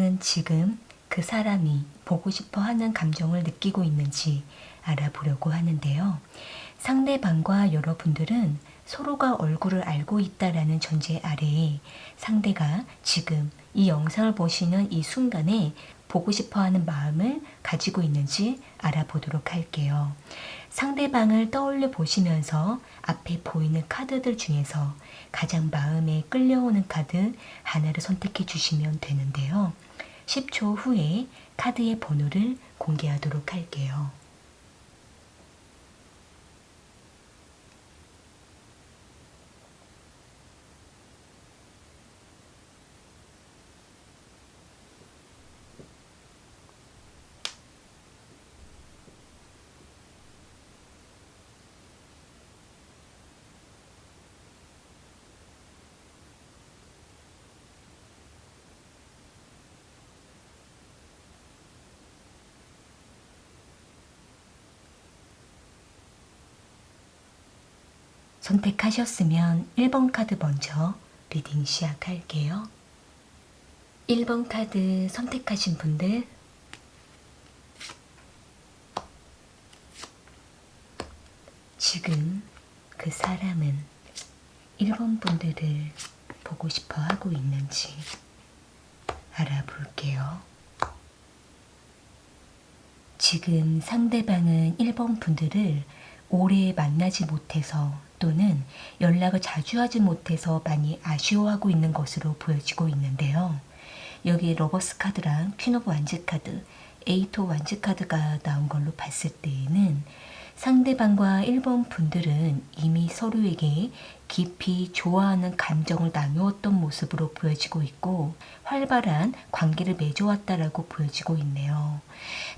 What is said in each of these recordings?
상대방은 지금 그 사람이 보고 싶어 하는 감정을 느끼고 있는지 알아보려고 하는데요. 상대방과 여러분들은 서로가 얼굴을 알고 있다라는 전제 아래에 상대가 지금 이 영상을 보시는 이 순간에 보고 싶어 하는 마음을 가지고 있는지 알아보도록 할게요. 상대방을 떠올려 보시면서 앞에 보이는 카드들 중에서 가장 마음에 끌려오는 카드 하나를 선택해 주시면 되는데요. 10초 후에 카드의 번호를 공개하도록 할게요. 선택하셨으면 1번 카드 먼저 리딩 시작할게요. 1번 카드 선택하신 분들 지금 그 사람은 1번 분들을 보고 싶어 하고 있는지 알아볼게요. 지금 상대방은 1번 분들을 오래 만나지 못해서 또는 연락을 자주 하지 못해서 많이 아쉬워하고 있는 것으로 보여지고 있는데요. 여기에 러버스 카드랑 퀸 오브 완즈 카드, 에이트 오브 완즈 카드가 나온 걸로 봤을 때에는 상대방과 1번 분들은 이미 서로에게 깊이 좋아하는 감정을 나누었던 모습으로 보여지고 있고 활발한 관계를 맺어왔다라고 보여지고 있네요.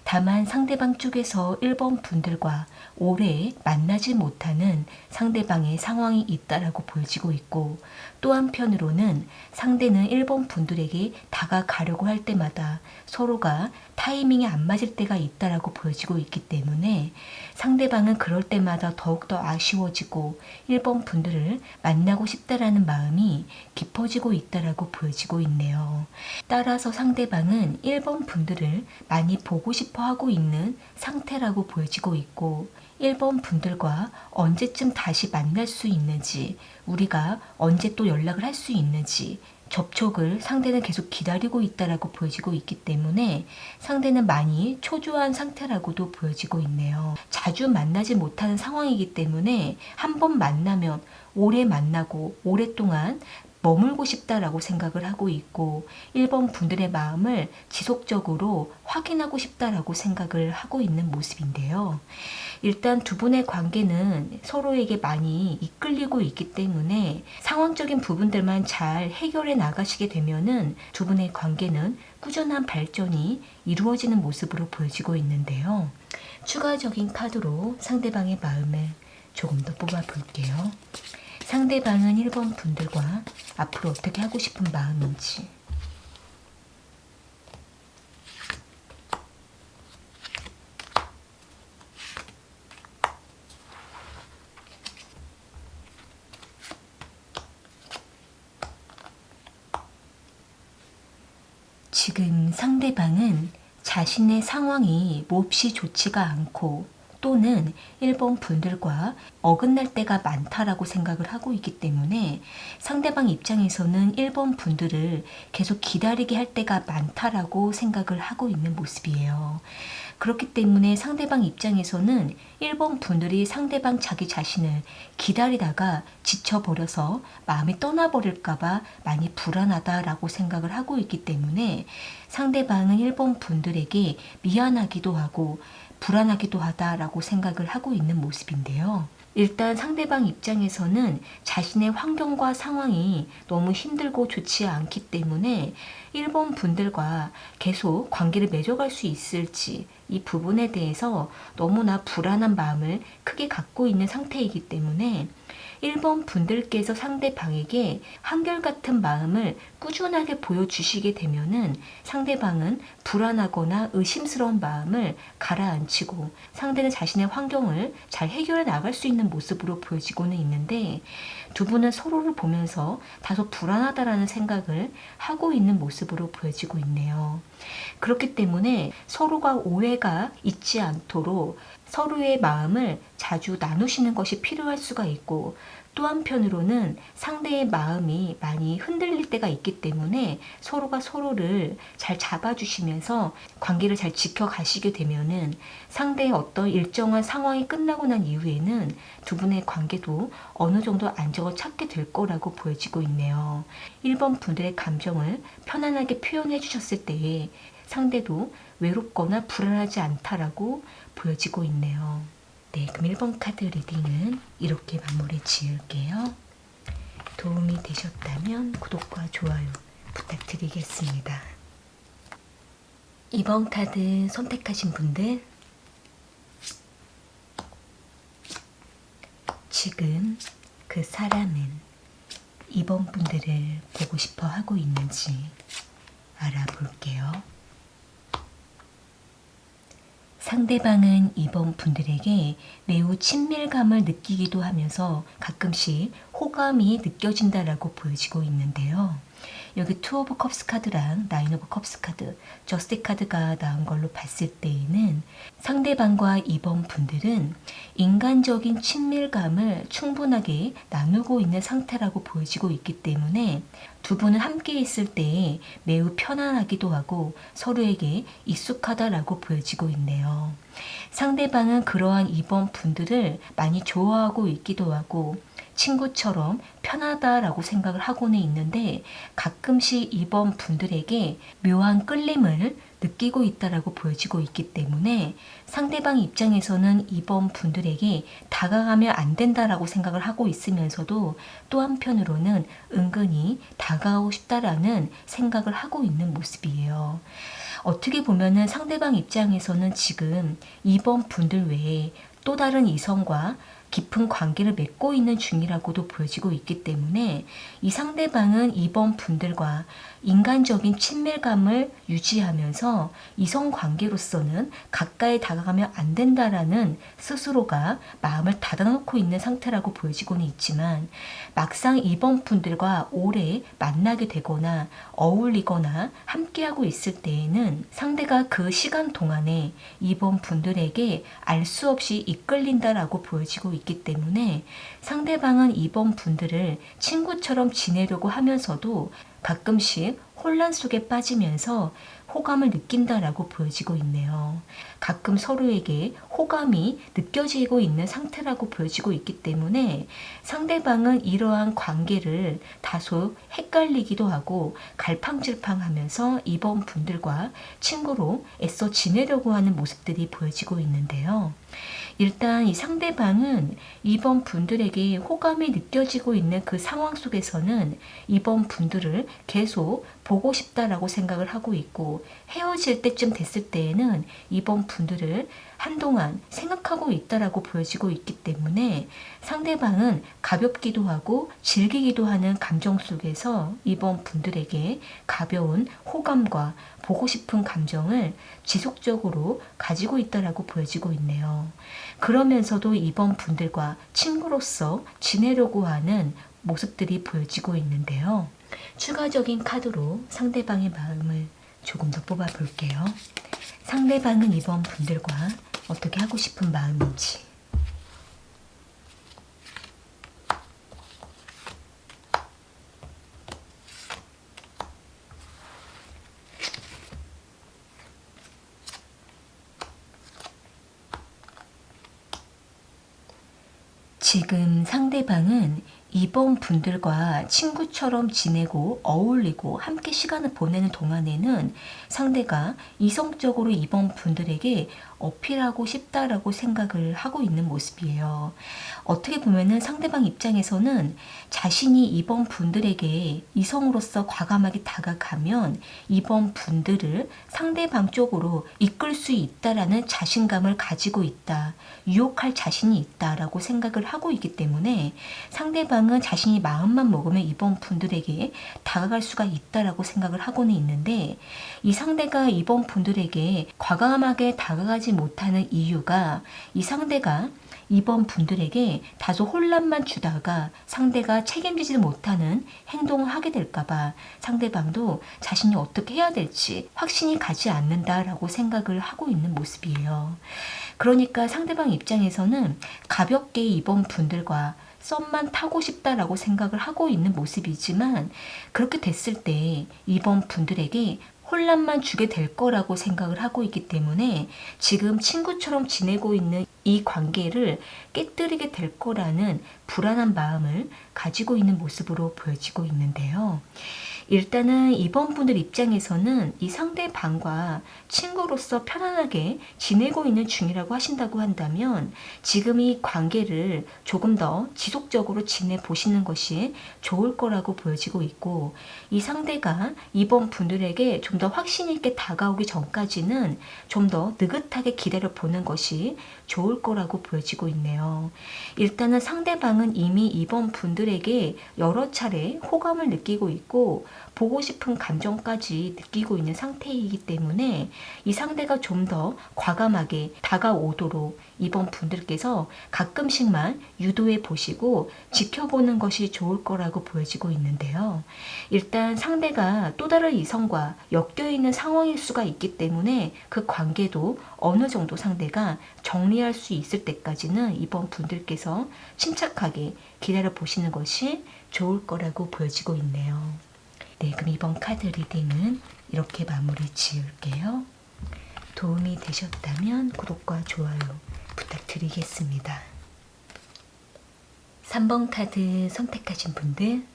다만 상대방 쪽에서 1번 분들과 오래 만나지 못하는 상대방의 상황이 있다라고 보여지고 있고 또 한편으로는 상대는 1번 분들에게 다가가려고 할 때마다 서로가 타이밍이 안 맞을 때가 있다라고 보여지고 있기 때문에 상대방은 그럴 때마다 더욱더 아쉬워지고 1번 분들을 만나고 싶다라는 마음이 깊어지고 있다라고 보여지고 있네요. 따라서 상대방은 1번 분들을 많이 보고 싶어 하고 있는 상태라고 보여지고 있고 1번 분들과 언제쯤 다시 만날 수 있는지 우리가 언제 또 연락을 할 수 있는지 접촉을 상대는 계속 기다리고 있다라고 보여지고 있기 때문에 상대는 많이 초조한 상태라고도 보여지고 있네요. 자주 만나지 못하는 상황이기 때문에 한 번 만나면 오래 만나고 오랫동안 머물고 싶다라고 생각을 하고 있고 1번 분들의 마음을 지속적으로 확인하고 싶다라고 생각을 하고 있는 모습인데요. 일단 두 분의 관계는 서로에게 많이 이끌리고 있기 때문에 상황적인 부분들만 잘 해결해 나가시게 되면은 두 분의 관계는 꾸준한 발전이 이루어지는 모습으로 보여지고 있는데요. 추가적인 카드로 상대방의 마음을 조금 더 뽑아 볼게요. 상대방은 1번 분들과 앞으로 어떻게 하고 싶은 마음인지 지금 상대방은 자신의 상황이 몹시 좋지가 않고 또는 1번 분들과 어긋날 때가 많다라고 생각을 하고 있기 때문에 상대방 입장에서는 1번 분들을 계속 기다리게 할 때가 많다라고 생각을 하고 있는 모습이에요. 그렇기 때문에 상대방 입장에서는 1번 분들이 상대방 자기 자신을 기다리다가 지쳐버려서 마음이 떠나버릴까봐 많이 불안하다라고 생각을 하고 있기 때문에 상대방은 1번 분들에게 미안하기도 하고 불안하기도 하다라고 생각을 하고 있는 모습인데요. 일단 상대방 입장에서는 자신의 환경과 상황이 너무 힘들고 좋지 않기 때문에 1번 분들과 계속 관계를 맺어갈 수 있을지 이 부분에 대해서 너무나 불안한 마음을 크게 갖고 있는 상태이기 때문에 1번 분들께서 상대방에게 한결같은 마음을 꾸준하게 보여주시게 되면은 상대방은 불안하거나 의심스러운 마음을 가라앉히고 상대는 자신의 환경을 잘 해결해 나갈 수 있는 모습으로 보여지고는 있는데, 두 분은 서로를 보면서 다소 불안하다라는 생각을 하고 있는 모습으로 보여지고 있네요. 그렇기 때문에 서로가 오해가 있지 않도록 서로의 마음을 자주 나누시는 것이 필요할 수가 있고, 또 한편으로는 상대의 마음이 많이 흔들릴 때가 있기 때문에 서로가 서로를 잘 잡아주시면서 관계를 잘 지켜가시게 되면은 상대의 어떤 일정한 상황이 끝나고 난 이후에는 두 분의 관계도 어느 정도 안정을 찾게 될 거라고 보여지고 있네요. 1번 분들의 감정을 편안하게 표현해 주셨을 때에 상대도 외롭거나 불안하지 않다라고 보여지고 있네요. 네, 그럼 1번 카드 리딩은 이렇게 마무리 지을게요. 도움이 되셨다면 구독과 좋아요 부탁드리겠습니다. 2번 카드 선택하신 분들, 지금 그 사람은 2번 분들을 보고 싶어 하고 있는지 알아볼게요. 상대방은 2번 분들에게 매우 친밀감을 느끼기도 하면서 가끔씩 호감이 느껴진다라고 보여지고 있는데요. 여기 투 오브 컵스 카드랑 나인 오브 컵스 카드, 저스티 카드가 나온 걸로 봤을 때에는 상대방과 2번 분들은 인간적인 친밀감을 충분하게 나누고 있는 상태라고 보여지고 있기 때문에 두 분은 함께 있을 때 매우 편안하기도 하고 서로에게 익숙하다라고 보여지고 있네요. 상대방은 그러한 2번 분들을 많이 좋아하고 있기도 하고 친구처럼 편하다라고 생각을 하고는 있는데, 가끔씩 2번 분들에게 묘한 끌림을 느끼고 있다라고 보여지고 있기 때문에 상대방 입장에서는 2번 분들에게 다가가면 안 된다라고 생각을 하고 있으면서도 또 한편으로는 은근히 다가오고 싶다라는 생각을 하고 있는 모습이에요. 어떻게 보면은 상대방 입장에서는 지금 2번 분들 외에 또 다른 이성과 깊은 관계를 맺고 있는 중이라고도 보여지고 있기 때문에 이 상대방은 2번 분들과 인간적인 친밀감을 유지하면서 이성 관계로서는 가까이 다가가면 안 된다라는 스스로가 마음을 닫아놓고 있는 상태라고 보여지고는 있지만, 막상 2번 분들과 오래 만나게 되거나 어울리거나 함께하고 있을 때에는 상대가 그 시간 동안에 2번 분들에게 알 수 없이 이끌린다라고 보여지고 있기 때문에 상대방은 2번 분들을 친구처럼 지내려고 하면서도 가끔씩 혼란 속에 빠지면서 호감을 느낀다라고 보여지고 있네요. 가끔 서로에게 호감이 느껴지고 있는 상태라고 보여지고 있기 때문에 상대방은 이러한 관계를 다소 헷갈리기도 하고 갈팡질팡하면서 2번 분들과 친구로 애써 지내려고 하는 모습들이 보여지고 있는데요. 일단 이 상대방은 2번 분들에게 호감이 느껴지고 있는 그 상황 속에서는 2번 분들을 계속 보고 싶다라고 생각을 하고 있고, 헤어질 때쯤 됐을 때에는 2번 분들을 한동안 생각하고 있다라고 보여지고 있기 때문에 상대방은 가볍기도 하고 즐기기도 하는 감정 속에서 2번 분들에게 가벼운 호감과 보고 싶은 감정을 지속적으로 가지고 있다라고 보여지고 있네요. 그러면서도 2번 분들과 친구로서 지내려고 하는 모습들이 보여지고 있는데요. 추가적인 카드로 상대방의 마음을 조금 더 뽑아 볼게요. 상대방은 2번 분들과 어떻게 하고 싶은 마음인지. 지금 상대방은 2번 분들과 친구처럼 지내고 어울리고 함께 시간을 보내는 동안에는 상대가 이성적으로 2번 분들에게 어필하고 싶다라고 생각을 하고 있는 모습이에요. 어떻게 보면은 상대방 입장에서는 자신이 2번 분들에게 이성으로서 과감하게 다가가면 2번 분들을 상대방 쪽으로 이끌 수 있다라는 자신감을 가지고 있다. 유혹할 자신이 있다라고 생각을 하고 있기 때문에 상대방은 자신이 마음만 먹으면 2번 분들에게 다가갈 수가 있다라고 생각을 하고는 있는데, 이 상대가 2번 분들에게 과감하게 다가가지 못하는 이유가 이 상대가 2번 분들에게 다소 혼란만 주다가 상대가 책임지지 못하는 행동을 하게 될까봐 상대방도 자신이 어떻게 해야 될지 확신이 가지 않는다라고 생각을 하고 있는 모습이에요. 그러니까 상대방 입장에서는 가볍게 2번 분들과 썸만 타고 싶다라고 생각을 하고 있는 모습이지만, 그렇게 됐을 때 2번 분들에게 혼란만 주게 될 거라고 생각을 하고 있기 때문에 지금 친구처럼 지내고 있는 이 관계를 깨뜨리게 될 거라는 불안한 마음을 가지고 있는 모습으로 보여지고 있는데요. 일단은 2번 분들 입장에서는 이 상대방과 친구로서 편안하게 지내고 있는 중이라고 하신다고 한다면 지금 이 관계를 조금 더 지속적으로 지내보시는 것이 좋을 거라고 보여지고 있고, 이 상대가 2번 분들에게 좀 더 확신 있게 다가오기 전까지는 좀 더 느긋하게 기다려 보는 것이 좋을 거라고 보여지고 있네요. 일단은 상대방은 이미 2번 분들에게 여러 차례 호감을 느끼고 있고 보고 싶은 감정까지 느끼고 있는 상태이기 때문에 이 상대가 좀 더 과감하게 다가오도록 2번 분들께서 가끔씩만 유도해 보시고 지켜보는 것이 좋을 거라고 보여지고 있는데요. 일단 상대가 또 다른 이성과 엮여 있는 상황일 수가 있기 때문에 그 관계도 어느 정도 상대가 정리할 수 있을 때까지는 2번 분들께서 침착하게 기다려 보시는 것이 좋을 거라고 보여지고 있네요. 네, 그럼 이번 카드 리딩은 이렇게 마무리 지을게요. 도움이 되셨다면 구독과 좋아요 부탁드리겠습니다. 3번 카드 선택하신 분들,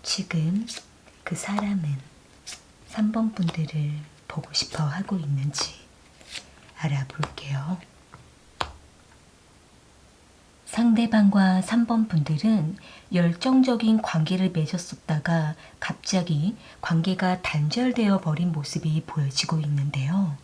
지금 그 사람은 3번 분들을 보고 싶어 하고 있는지 알아볼게요. 상대방과 3번 분들은 열정적인 관계를 맺었었다가 갑자기 관계가 단절되어 버린 모습이 보여지고 있는데요.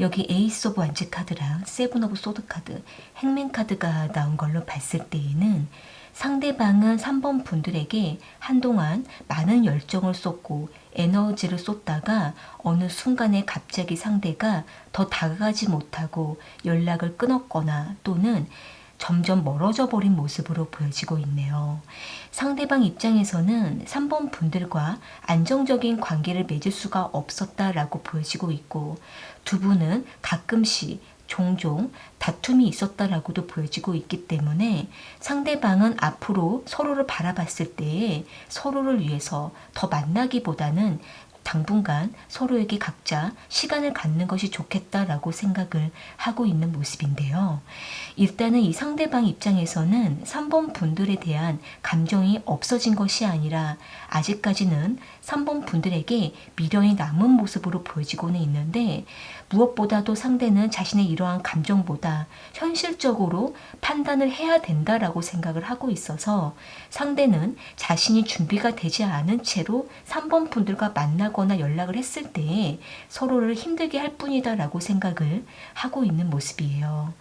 여기 에이스 오브 완즈 카드랑 세븐 오브 소드 카드, 행맨 카드가 나온 걸로 봤을 때에는 상대방은 3번 분들에게 한동안 많은 열정을 쏟고 에너지를 쏟다가 어느 순간에 갑자기 상대가 더 다가가지 못하고 연락을 끊었거나 또는 점점 멀어져 버린 모습으로 보여지고 있네요. 상대방 입장에서는 3번 분들과 안정적인 관계를 맺을 수가 없었다라고 보여지고 있고, 두 분은 가끔씩 종종 다툼이 있었다라고도 보여지고 있기 때문에 상대방은 앞으로 서로를 바라봤을 때에 서로를 위해서 더 만나기보다는 당분간 서로에게 각자 시간을 갖는 것이 좋겠다라고 생각을 하고 있는 모습인데요. 일단은 이 상대방 입장에서는 3번 분들에 대한 감정이 없어진 것이 아니라 아직까지는 3번 분들에게 미련이 남은 모습으로 보여지고는 있는데, 무엇보다도 상대는 자신의 이러한 감정보다 현실적으로 판단을 해야 된다라고 생각을 하고 있어서 상대는 자신이 준비가 되지 않은 채로 3번 분들과 만나거나 연락을 했을 때 서로를 힘들게 할 뿐이다라고 생각을 하고 있는 모습이에요.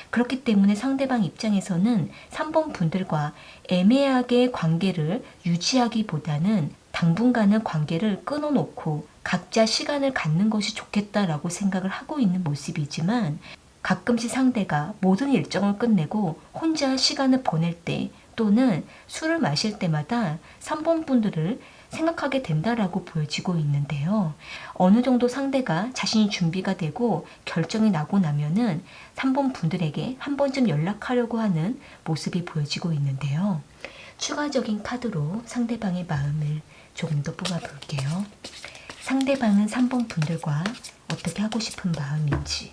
그렇기 때문에 상대방 입장에서는 3번 분들과 애매하게 관계를 유지하기보다는 당분간은 관계를 끊어놓고 각자 시간을 갖는 것이 좋겠다라고 생각을 하고 있는 모습이지만, 가끔씩 상대가 모든 일정을 끝내고 혼자 시간을 보낼 때 또는 술을 마실 때마다 3번 분들을 생각하게 된다라고 보여지고 있는데요. 어느 정도 상대가 자신이 준비가 되고 결정이 나고 나면은 3번 분들에게 한 번쯤 연락하려고 하는 모습이 보여지고 있는데요. 추가적인 카드로 상대방의 마음을 조금 더 뽑아볼게요. 상대방은 3번 분들과 어떻게 하고 싶은 마음인지.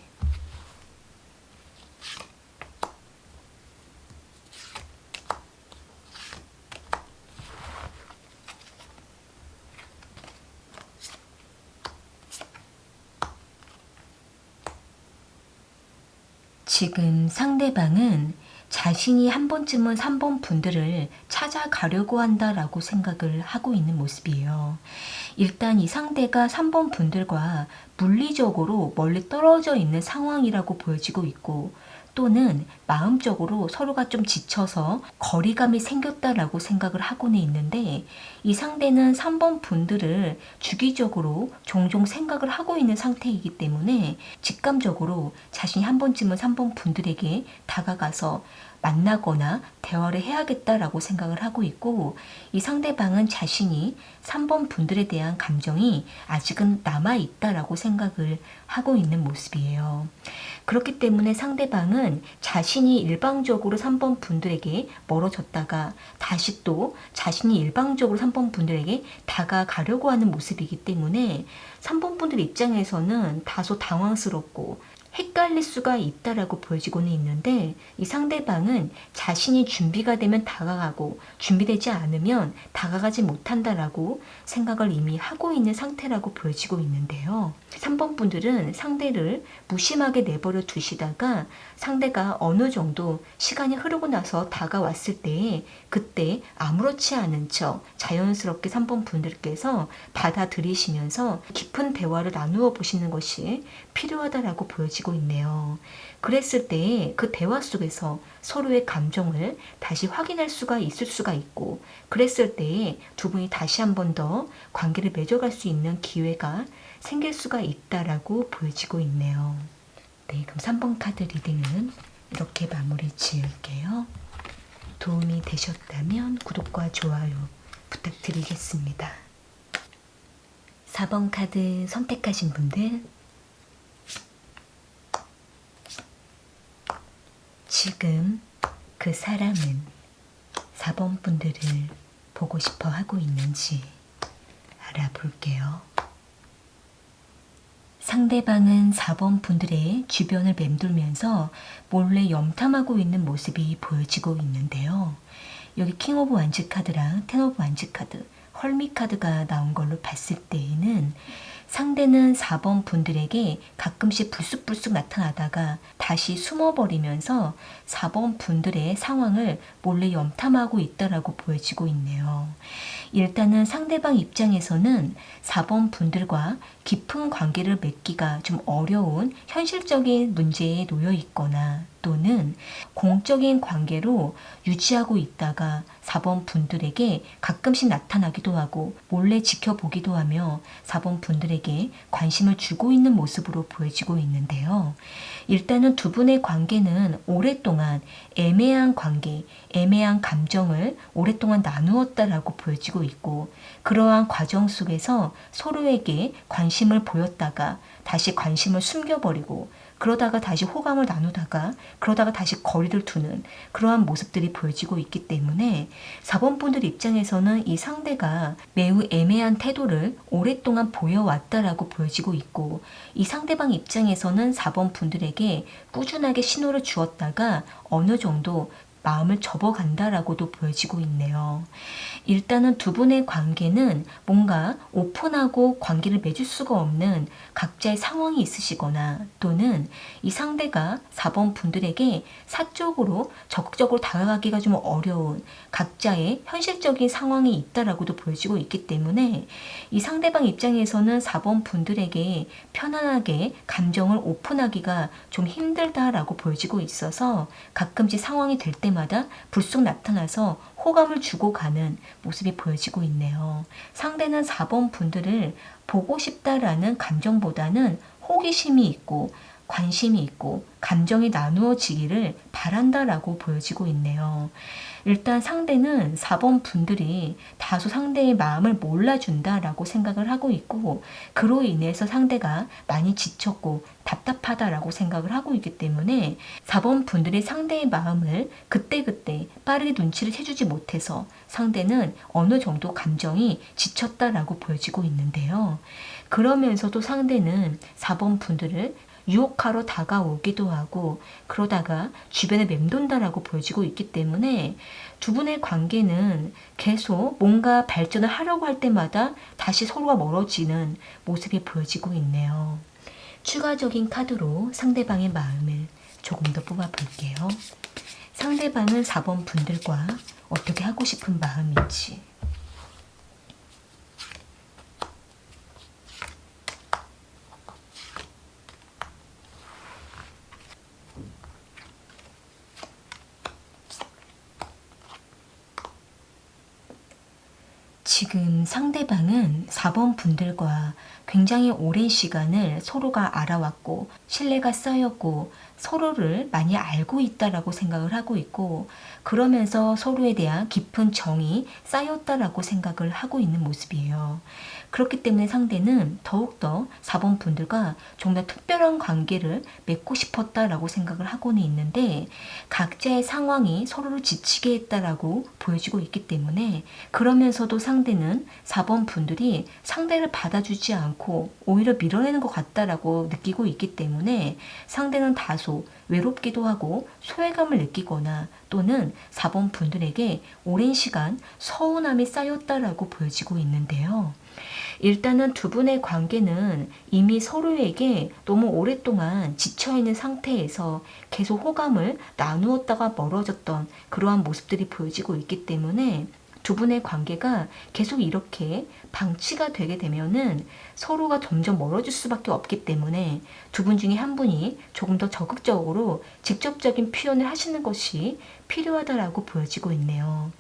지금 상대방은 자신이 한 번쯤은 3번 분들을 찾아가려고 한다라고 생각을 하고 있는 모습이에요. 일단 이 상대가 3번 분들과 물리적으로 멀리 떨어져 있는 상황이라고 보여지고 있고, 또는 마음적으로 서로가 좀 지쳐서 거리감이 생겼다라고 생각을 하고는 있는데, 이 상대는 3번 분들을 주기적으로 종종 생각을 하고 있는 상태이기 때문에 직감적으로 자신이 한 번쯤은 3번 분들에게 다가가서 만나거나 대화를 해야겠다라고 생각을 하고 있고, 이 상대방은 자신이 3번 분들에 대한 감정이 아직은 남아있다라고 생각을 하고 있는 모습이에요. 그렇기 때문에 상대방은 자신이 일방적으로 3번 분들에게 멀어졌다가 다시 또 자신이 일방적으로 3번 분들에게 다가가려고 하는 모습이기 때문에 3번 분들 입장에서는 다소 당황스럽고 헷갈릴 수가 있다라고 보여지고는 있는데, 이 상대방은 자신이 준비가 되면 다가가고 준비되지 않으면 다가가지 못한다라고 생각을 이미 하고 있는 상태라고 보여지고 있는데요. 3번 분들은 상대를 무심하게 내버려 두시다가 상대가 어느 정도 시간이 흐르고 나서 다가왔을 때 그때 아무렇지 않은 척 자연스럽게 3번 분들께서 받아들이시면서 깊은 대화를 나누어 보시는 것이 필요하다라고 보여지고 있네요. 그랬을 때 그 대화 속에서 서로의 감정을 다시 확인할 수가 있을 수가 있고, 그랬을 때 두 분이 다시 한 번 더 관계를 맺어갈 수 있는 기회가 생길 수가 있다라고 보여지고 있네요. 네, 그럼 3번 카드 리딩은 이렇게 마무리 지을게요. 도움이 되셨다면 구독과 좋아요 부탁드리겠습니다. 4번 카드 선택하신 분들, 지금 그 사람은 4번 분들을 보고 싶어 하고 있는지 알아볼게요. 상대방은 4번 분들의 주변을 맴돌면서 몰래 염탐하고 있는 모습이 보여지고 있는데요. 여기 킹 오브 완즈 카드랑 텐 오브 완즈 카드, 헐미 카드가 나온 걸로 봤을 때에는 상대는 4번 분들에게 가끔씩 불쑥불쑥 나타나다가 다시 숨어버리면서 4번 분들의 상황을 몰래 염탐하고 있다라고 보여지고 있네요. 일단은 상대방 입장에서는 4번 분들과 깊은 관계를 맺기가 좀 어려운 현실적인 문제에 놓여 있거나, 또는 공적인 관계로 유지하고 있다가 4번 분들에게 가끔씩 나타나기도 하고 몰래 지켜보기도 하며 4번 분들에게 관심을 주고 있는 모습으로 보여지고 있는데요. 일단은 두 분의 관계는 오랫동안 애매한 관계, 애매한 감정을 오랫동안 나누었다라고 보여지고 있고, 그러한 과정 속에서 서로에게 관심을 보였다가 다시 관심을 숨겨버리고, 그러다가 다시 호감을 나누다가 그러다가 다시 거리를 두는 그러한 모습들이 보여지고 있기 때문에 4번 분들 입장에서는 이 상대가 매우 애매한 태도를 오랫동안 보여왔다라고 보여지고 있고, 이 상대방 입장에서는 4번 분들에게 꾸준하게 신호를 주었다가 어느 정도 마음을 접어간다라고도 보여지고 있네요. 일단은 두 분의 관계는 뭔가 오픈하고 관계를 맺을 수가 없는 각자의 상황이 있으시거나, 또는 이 상대가 4번 분들에게 사적으로 적극적으로 다가가기가 좀 어려운 각자의 현실적인 상황이 있다라고도 보여지고 있기 때문에 이 상대방 입장에서는 4번 분들에게 편안하게 감정을 오픈하기가 좀 힘들다라고 보여지고 있어서 가끔씩 상황이 될 때마다 불쑥 나타나서 호감을 주고 가는 모습이 보여지고 있네요. 상대는 4번 분들을 보고 싶다라는 감정보다는 호기심이 있고 관심이 있고 감정이 나누어지기를 바란다라고 보여지고 있네요. 일단 상대는 4번 분들이 다소 상대의 마음을 몰라준다라고 생각을 하고 있고, 그로 인해서 상대가 많이 지쳤고 답답하다라고 생각을 하고 있기 때문에 4번 분들이 상대의 마음을 그때그때 빠르게 눈치를 채주지 못해서 상대는 어느 정도 감정이 지쳤다라고 보여지고 있는데요. 그러면서도 상대는 4번 분들을 유혹하러 다가오기도 하고 그러다가 주변에 맴돈다라고 보여지고 있기 때문에 두 분의 관계는 계속 뭔가 발전을 하려고 할 때마다 다시 서로가 멀어지는 모습이 보여지고 있네요. 추가적인 카드로 상대방의 마음을 조금 더 뽑아 볼게요. 상대방은 4번 분들과 어떻게 하고 싶은 마음인지. 지금 상대방은 4번 분들과 굉장히 오랜 시간을 서로가 알아왔고 신뢰가 쌓였고 서로를 많이 알고 있다라고 생각을 하고 있고, 그러면서 서로에 대한 깊은 정이 쌓였다라고 생각을 하고 있는 모습이에요. 그렇기 때문에 상대는 더욱더 4번 분들과 좀 더 특별한 관계를 맺고 싶었다라고 생각을 하고는 있는데, 각자의 상황이 서로를 지치게 했다라고 보여지고 있기 때문에, 그러면서도 상대는 4번 분들이 상대를 받아주지 않고 오히려 밀어내는 것 같다라고 느끼고 있기 때문에 상대는 다소 외롭기도 하고 소외감을 느끼거나 또는 4번 분들에게 오랜 시간 서운함이 쌓였다라고 보여지고 있는데요. 일단은 두 분의 관계는 이미 서로에게 너무 오랫동안 지쳐있는 상태에서 계속 호감을 나누었다가 멀어졌던 그러한 모습들이 보여지고 있기 때문에, 두 분의 관계가 계속 이렇게 방치가 되게 되면은 서로가 점점 멀어질 수밖에 없기 때문에 두 분 중에 한 분이 조금 더 적극적으로 직접적인 표현을 하시는 것이 필요하다라고 보여지고 있네요.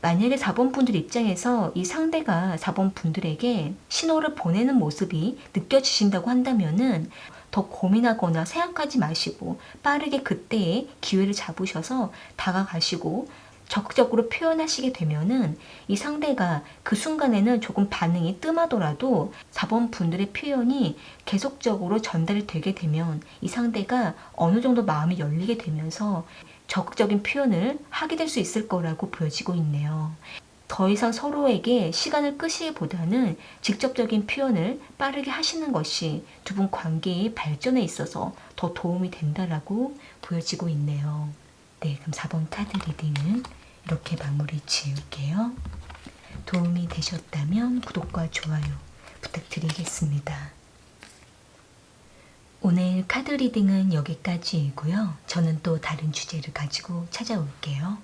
만약에 4번 분들 입장에서 이 상대가 4번 분들에게 신호를 보내는 모습이 느껴지신다고 한다면은 더 고민하거나 생각하지 마시고 빠르게 그때의 기회를 잡으셔서 다가가시고 적극적으로 표현하시게 되면은 이 상대가 그 순간에는 조금 반응이 뜸하더라도 4번 분들의 표현이 계속적으로 전달이 되게 되면 이 상대가 어느 정도 마음이 열리게 되면서 적극적인 표현을 하게 될 수 있을 거라고 보여지고 있네요. 더 이상 서로에게 시간을 끄시기보다는 직접적인 표현을 빠르게 하시는 것이 두 분 관계의 발전에 있어서 더 도움이 된다라고 보여지고 있네요. 네, 그럼 4번 카드 리딩은 이렇게 마무리 지을게요. 도움이 되셨다면 구독과 좋아요 부탁드리겠습니다. 오늘 카드 리딩은 여기까지이고요. 저는 또 다른 주제를 가지고 찾아올게요.